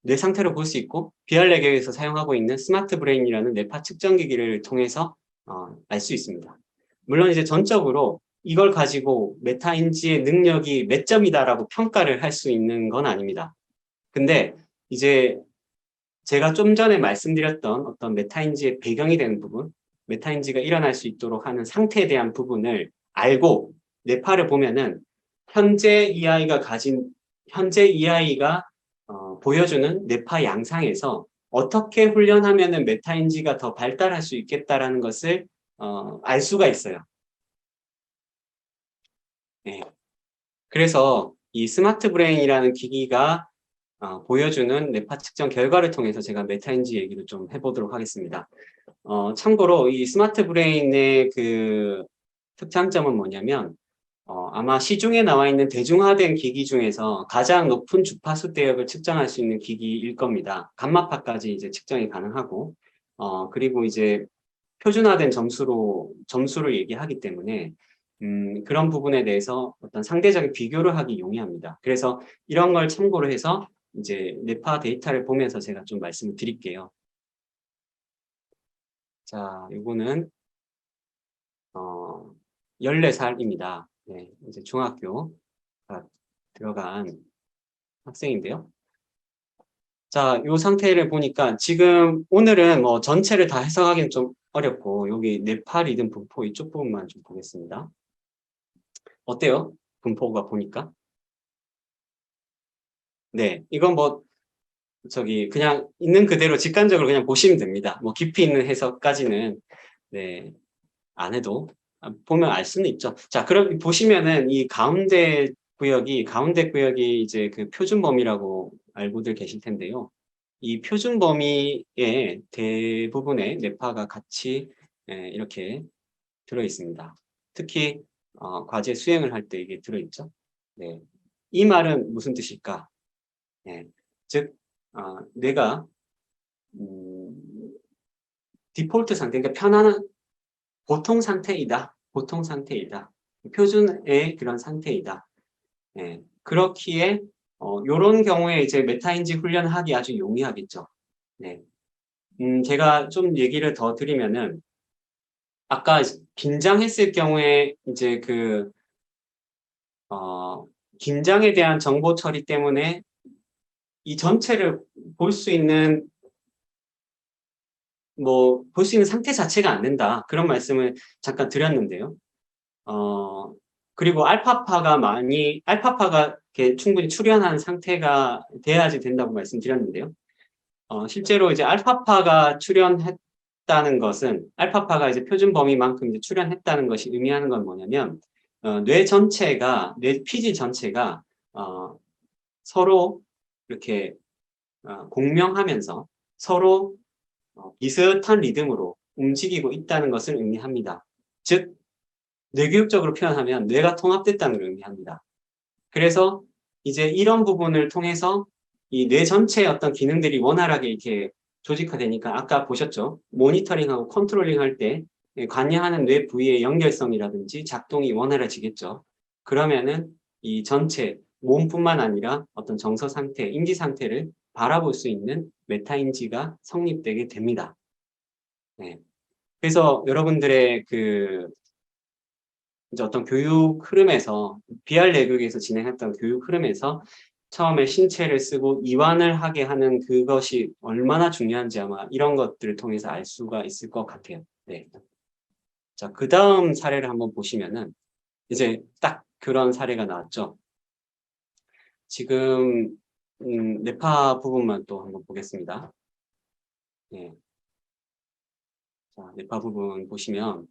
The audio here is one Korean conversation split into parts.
뇌 상태로 볼 수 있고 비알레교에서 사용하고 있는 스마트 브레인이라는 뇌파 측정기기를 통해서 알 수 있습니다. 물론 이제 전적으로 이걸 가지고 메타인지의 능력이 몇 점이다라고 평가를 할 수 있는 건 아닙니다. 근데 이제 제가 좀 전에 말씀드렸던 어떤 메타인지의 배경이 되는 부분, 메타인지가 일어날 수 있도록 하는 상태에 대한 부분을 알고 뇌파를 보면은 현재 이 아이가 보여주는 뇌파 양상에서 어떻게 훈련하면은 메타인지가 더 발달할 수 있겠다라는 것을 알 수가 있어요. 네. 그래서 이 스마트 브레인이라는 기기가 보여주는 뇌파 측정 결과를 통해서 제가 메타인지 얘기를 좀 해보도록 하겠습니다. 참고로 이 스마트 브레인의 그 특장점은 뭐냐면 아마 시중에 나와 있는 대중화된 기기 중에서 가장 높은 주파수 대역을 측정할 수 있는 기기일 겁니다. 감마파까지 이제 측정이 가능하고 그리고 이제 표준화된 점수를 얘기하기 때문에 그런 부분에 대해서 어떤 상대적인 비교를 하기 용이합니다. 그래서 이런 걸 참고로 해서 이제 뇌파 데이터를 보면서 제가 좀 말씀을 드릴게요. 자, 요거는 14살입니다. 네, 이제 중학교 들어간 학생인데요. 자, 요 상태를 보니까 지금 오늘은 뭐 전체를 다 해석하기는 좀 어렵고 여기 뇌파 리듬 분포 이쪽 부분만 좀 보겠습니다. 어때요? 분포가 보니까? 네, 이건 뭐 그냥 있는 그대로 직관적으로 그냥 보시면 됩니다. 뭐 깊이 있는 해석까지는 네, 안 해도 보면 알 수는 있죠. 자, 그럼 보시면은 이 가운데 구역이 이제 그 표준 범위라고 알고들 계실 텐데요. 이 표준 범위에 대부분의 뇌파가 같이 이렇게 들어 있습니다. 특히 과제 수행을 할 때 이게 들어 있죠. 네. 이 말은 무슨 뜻일까? 네. 즉 뇌가 디폴트 상태, 그러니까 편안한 보통 상태이다. 보통 상태이다. 표준의 그런 상태이다. 예, 그렇기에 요런 경우에 이제 메타인지 훈련하기 아주 용이하겠죠. 네. 제가 좀 얘기를 더 드리면은 아까 긴장했을 경우에 이제 긴장에 대한 정보 처리 때문에 이 전체를 볼 수 있는 볼 수 있는 상태 자체가 안 된다. 그런 말씀을 잠깐 드렸는데요. 그리고 알파파가 이렇게 충분히 출현한 상태가 돼야지 된다고 말씀드렸는데요. 실제로 이제 알파파가 출현했다는 것은 알파파가 이제 표준 범위만큼 이제 출현했다는 것이 의미하는 건 뭐냐면 뇌 피지 전체가 서로 이렇게 공명하면서 서로 비슷한 리듬으로 움직이고 있다는 것을 의미합니다. 즉 뇌교육적으로 표현하면 뇌가 통합됐다는 걸 의미합니다. 그래서 이제 이런 부분을 통해서 이 뇌 전체의 어떤 기능들이 원활하게 이렇게 조직화되니까 아까 보셨죠? 모니터링하고 컨트롤링 할 때 관여하는 뇌 부위의 연결성이라든지 작동이 원활해지겠죠. 그러면은 이 전체 몸뿐만 아니라 어떤 정서 상태, 인지 상태를 바라볼 수 있는 메타인지가 성립되게 됩니다. 네. 그래서 여러분들의 이제 어떤 교육 흐름에서 비알 내국에서 진행했던 교육 흐름에서 처음에 신체를 쓰고 이완을 하게 하는 그것이 얼마나 중요한지 아마 이런 것들을 통해서 알 수가 있을 것 같아요. 네. 자, 그 다음 사례를 한번 보시면은 이제 딱 그런 사례가 나왔죠. 지금 뇌파 부분만 또 한번 보겠습니다. 네. 자, 뇌파 부분 보시면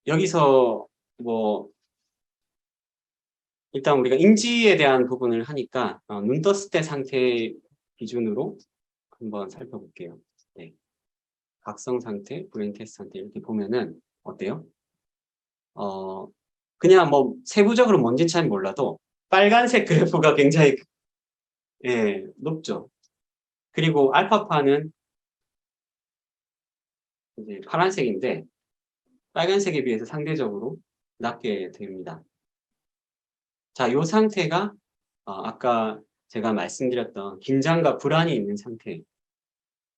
여기서 일단 우리가 인지에 대한 부분을 하니까 눈 떴을 때 상태 기준으로 한번 살펴볼게요. 네. 각성 상태, 브레인 테스트 상태 이렇게 보면은 어때요? 그냥 세부적으로 뭔지는 잘 몰라도 빨간색 그래프가 굉장히 높죠. 그리고 알파파는 이제 파란색인데 빨간색에 비해서 상대적으로 낮게 됩니다. 자, 요 상태가 아까 제가 말씀드렸던 긴장과 불안이 있는 상태.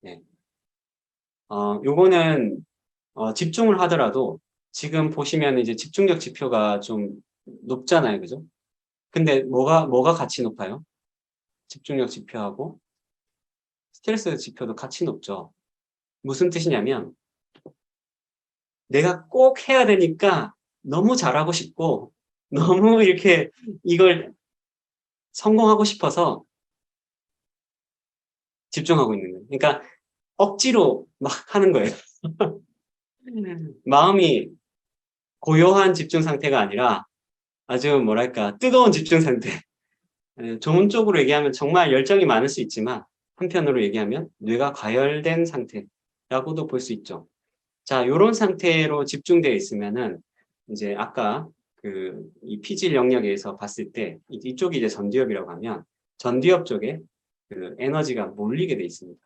네. 요거는 집중을 하더라도 지금 보시면 이제 집중력 지표가 좀 높잖아요. 그죠? 근데 뭐가 같이 높아요? 집중력 지표하고 스트레스 지표도 같이 높죠. 무슨 뜻이냐면 내가 꼭 해야 되니까 너무 잘하고 싶고 너무 이렇게 이걸 성공하고 싶어서 집중하고 있는 거예요. 그러니까 억지로 막 하는 거예요. 마음이 고요한 집중 상태가 아니라 아주 뭐랄까 뜨거운 집중 상태. 좋은 쪽으로 얘기하면 정말 열정이 많을 수 있지만 한편으로 얘기하면 뇌가 과열된 상태라고도 볼 수 있죠. 자, 요런 상태로 집중되어 있으면은 이제 아까 이 피질 영역에서 봤을 때 이쪽이 이제 전두엽이라고 하면 전두엽 쪽에 그 에너지가 몰리게 돼 있습니다.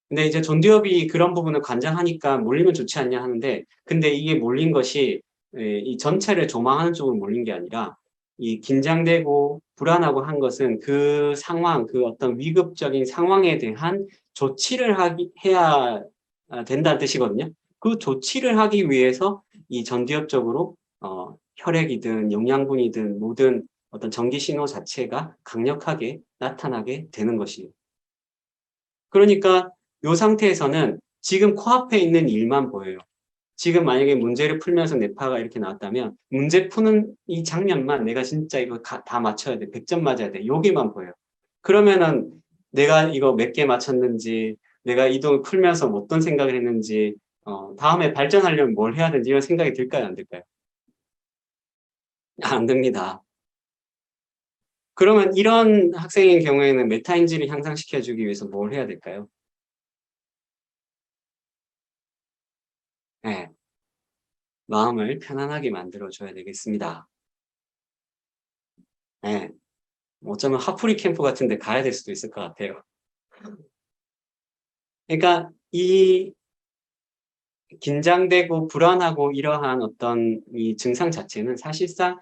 근데 이제 전두엽이 그런 부분을 관장하니까 몰리면 좋지 않냐 하는데 근데 이게 몰린 것이 이 전체를 조망하는 쪽으로 몰린 게 아니라 이 긴장되고 불안하고 한 것은 그 상황, 그 어떤 위급적인 상황에 대한 조치를 해야 된다는 뜻이거든요. 그 조치를 하기 위해서 이 전두엽 쪽으로 혈액이든 영양분이든 모든 어떤 전기 신호 자체가 강력하게 나타나게 되는 것이에요. 그러니까 이 상태에서는 지금 코앞에 있는 일만 보여요. 지금 만약에 문제를 풀면서 뇌파가 이렇게 나왔다면 문제 푸는 이 장면만 내가 진짜 이거 다 맞춰야 돼. 100점 맞아야 돼. 여기만 보여요. 그러면은 내가 이거 몇 개 맞췄는지 내가 이동을 풀면서 어떤 생각을 했는지 다음에 발전하려면 뭘 해야 되는지 이런 생각이 들까요? 안 들까요? 안 듭니다. 그러면 이런 학생의 경우에는 메타인지를 향상시켜주기 위해서 뭘 해야 될까요? 네. 마음을 편안하게 만들어줘야 되겠습니다. 네. 어쩌면 하프리 캠프 같은 데 가야 될 수도 있을 것 같아요. 그러니까 이 긴장되고 불안하고 이러한 어떤 이 증상 자체는 사실상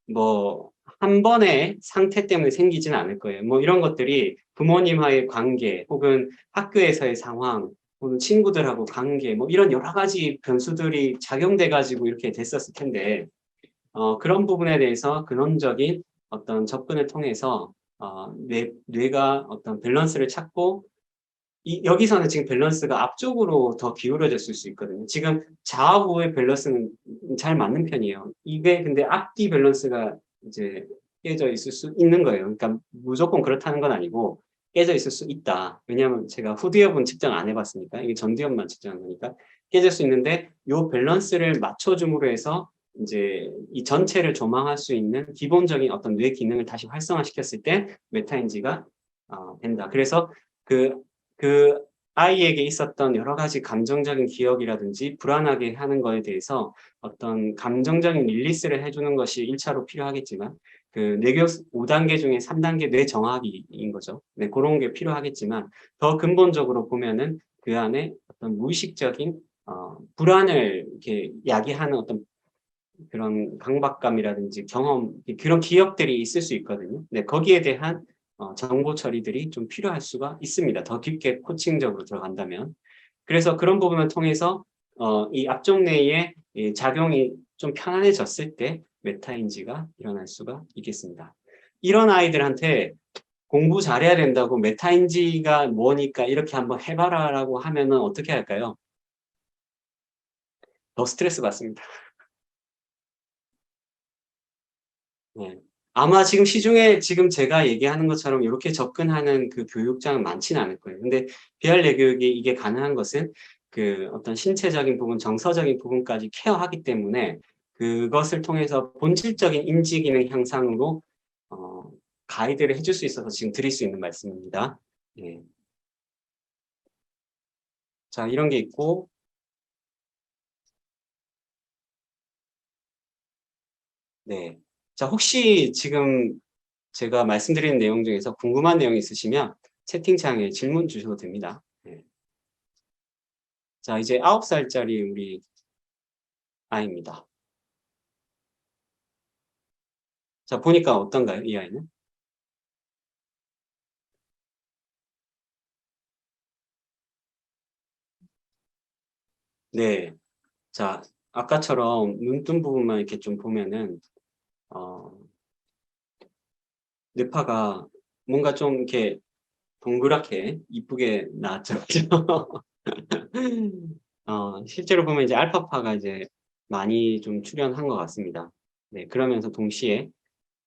뭐 한 번의 상태 때문에 생기지는 않을 거예요. 뭐 이런 것들이 부모님과의 관계 혹은 학교에서의 상황 혹은 친구들하고 관계 뭐 이런 여러 가지 변수들이 작용돼 가지고 이렇게 됐었을 텐데 그런 부분에 대해서 근원적인 어떤 접근을 통해서 뇌가 어떤 밸런스를 찾고 여기서는 지금 밸런스가 앞쪽으로 더 기울어졌을 수 있거든요. 지금 좌우의 밸런스는 잘 맞는 편이에요. 이게 근데 앞뒤 밸런스가 이제 깨져 있을 수 있는 거예요. 그러니까 무조건 그렇다는 건 아니고 깨져 있을 수 있다. 왜냐하면 제가 후두엽은 측정 안 해봤으니까 이게 전두엽만 측정한 거니까 깨질 수 있는데 이 밸런스를 맞춰줌으로 해서 이제 이 전체를 조망할 수 있는 기본적인 어떤 뇌 기능을 다시 활성화시켰을 때 메타인지가 된다. 그래서 그 그 아이에게 있었던 여러 가지 감정적인 기억이라든지 불안하게 하는 거에 대해서 어떤 감정적인 릴리스를 해주는 것이 1차로 필요하겠지만 그 뇌교육 5단계 중에 3단계 뇌 정화기인 거죠. 네, 그런 게 필요하겠지만 더 근본적으로 보면은 그 안에 어떤 무의식적인 불안을 이렇게 야기하는 어떤 그런 강박감이라든지 경험 그런 기억들이 있을 수 있거든요. 네, 거기에 대한 정보 처리들이 좀 필요할 수가 있습니다. 더 깊게 코칭적으로 들어간다면. 그래서 그런 부분을 통해서 이 앞쪽 뇌의 이 작용이 좀 편안해졌을 때 메타인지가 일어날 수가 있겠습니다. 이런 아이들한테 공부 잘해야 된다고 메타인지가 뭐니까 이렇게 한번 해봐라라고 하면은 어떻게 할까요? 더 스트레스 받습니다. 네. 아마 지금 시중에 지금 제가 얘기하는 것처럼 이렇게 접근하는 그 교육장은 많지는 않을 거예요. 근데 비활 교육이 이게 가능한 것은 그 어떤 신체적인 부분, 정서적인 부분까지 케어하기 때문에 그것을 통해서 본질적인 인지 기능 향상으로 어, 가이드를 해줄 수 있어서 지금 드릴 수 있는 말씀입니다. 네. 자, 이런 게 있고, 네. 자, 혹시 지금 제가 말씀드리는 내용 중에서 궁금한 내용이 있으시면 채팅창에 질문 주셔도 됩니다. 네. 자, 이제 9살짜리 우리 아이입니다. 자, 보니까 어떤가요, 이 아이는? 네. 자, 아까처럼 눈뜬 부분만 이렇게 좀 보면은, 어, 뇌파가 뭔가 좀 이렇게 동그랗게 이쁘게 나왔죠. 그죠? 실제로 보면 이제 알파파가 이제 많이 좀 출현한 것 같습니다. 네, 그러면서 동시에,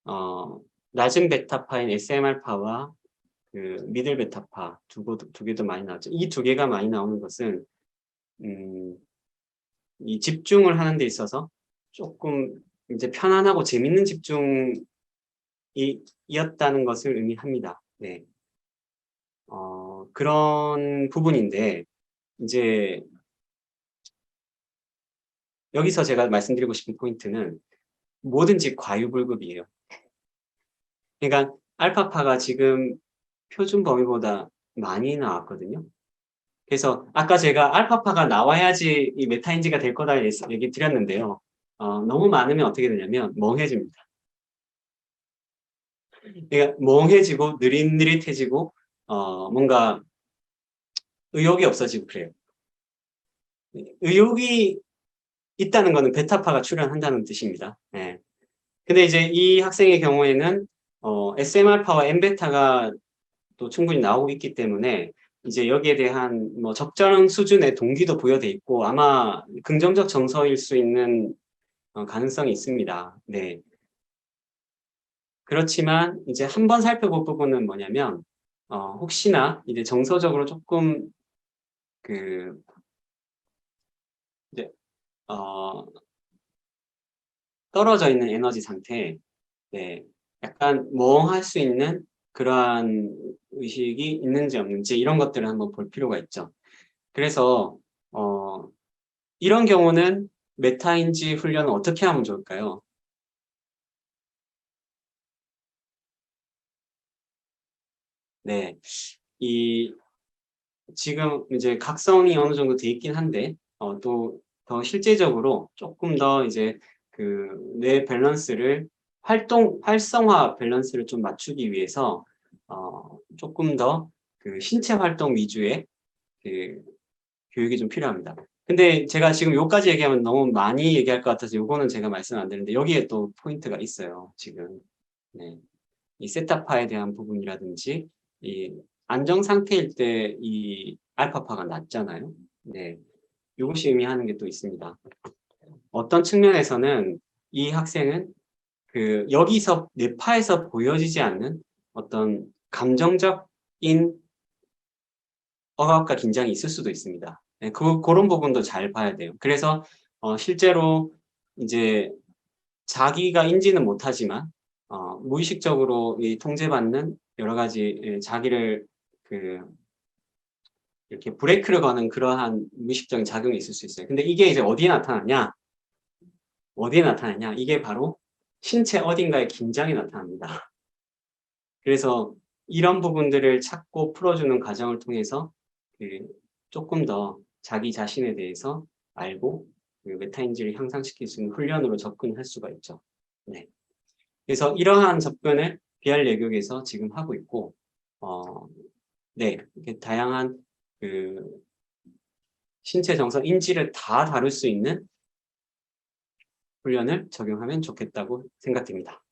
어, 낮은 베타파인 SM알파와 그 미들 베타파 두 개도 많이 나왔죠. 이 두 개가 많이 나오는 것은, 음, 이 집중을 하는 데 있어서 조금 이제 편안하고 재밌는 집중이었다는 것을 의미합니다. 네. 그런 부분인데, 이제 여기서 제가 말씀드리고 싶은 포인트는 뭐든지 과유불급이에요. 그러니까 알파파가 지금 표준 범위보다 많이 나왔거든요. 그래서 아까 제가 알파파가 나와야지 이 메타인지가 될 거다 얘기 드렸는데요. 너무 많으면 어떻게 되냐면 멍해집니다. 그러니까 멍해지고 느릿느릿해지고 뭔가 의욕이 없어지고 그래요. 의욕이 있다는 거는 베타파가 출현한다는 뜻입니다. 네. 근데 이제 이 학생의 경우에는 SM알파와 M베타가 또 충분히 나오고 있기 때문에 이제 여기에 대한 뭐 적절한 수준의 동기도 부여돼 있고 아마 긍정적 정서일 수 있는 가능성이 있습니다. 네. 그렇지만 이제 한번 살펴볼 부분은 뭐냐면 혹시나 이제 정서적으로 조금 그 이제 어, 떨어져 있는 에너지 상태에 네, 약간 멍할 수 있는 그러한 의식이 있는지 없는지 이런 것들을 한번 볼 필요가 있죠. 그래서 이런 경우는 메타인지 훈련을 어떻게 하면 좋을까요? 네, 이 지금 이제 각성이 어느 정도 돼 있긴 한데 또 더 실제적으로 조금 더 이제 그 뇌 밸런스를 활성화 밸런스를 좀 맞추기 위해서 조금 더 그 신체 활동 위주의 그 교육이 좀 필요합니다. 근데 제가 지금 요까지 얘기하면 너무 많이 얘기할 것 같아서 요거는 제가 말씀 안 드리는데 여기에 또 포인트가 있어요. 지금 네. 이 세타파에 대한 부분이라든지 이 안정 상태일 때 이 알파파가 낮잖아요. 네. 이것이 의미하는 게 또 있습니다. 어떤 측면에서는 이 학생은 그 여기서 뇌파에서 보여지지 않는 어떤 감정적인 억압과 긴장이 있을 수도 있습니다. 네, 그런 부분도 잘 봐야 돼요. 그래서 실제로 이제 자기가 인지는 못하지만 무의식적으로 이 통제받는 여러 가지 자기를 그 이렇게 브레이크를 거는 그러한 무의식적인 작용이 있을 수 있어요. 근데 이게 이제 어디에 나타나냐? 어디에 나타나냐? 이게 바로 신체 어딘가에 긴장이 나타납니다. 그래서 이런 부분들을 찾고 풀어주는 과정을 통해서 그 조금 더 자기 자신에 대해서 알고 그 메타인지를 향상시킬 수 있는 훈련으로 접근할 수가 있죠. 네. 그래서 이러한 접근을 비알 예교에서 지금 하고 있고, 네, 이렇게 다양한 그 신체 정서 인지를 다 다룰 수 있는 훈련을 적용하면 좋겠다고 생각됩니다.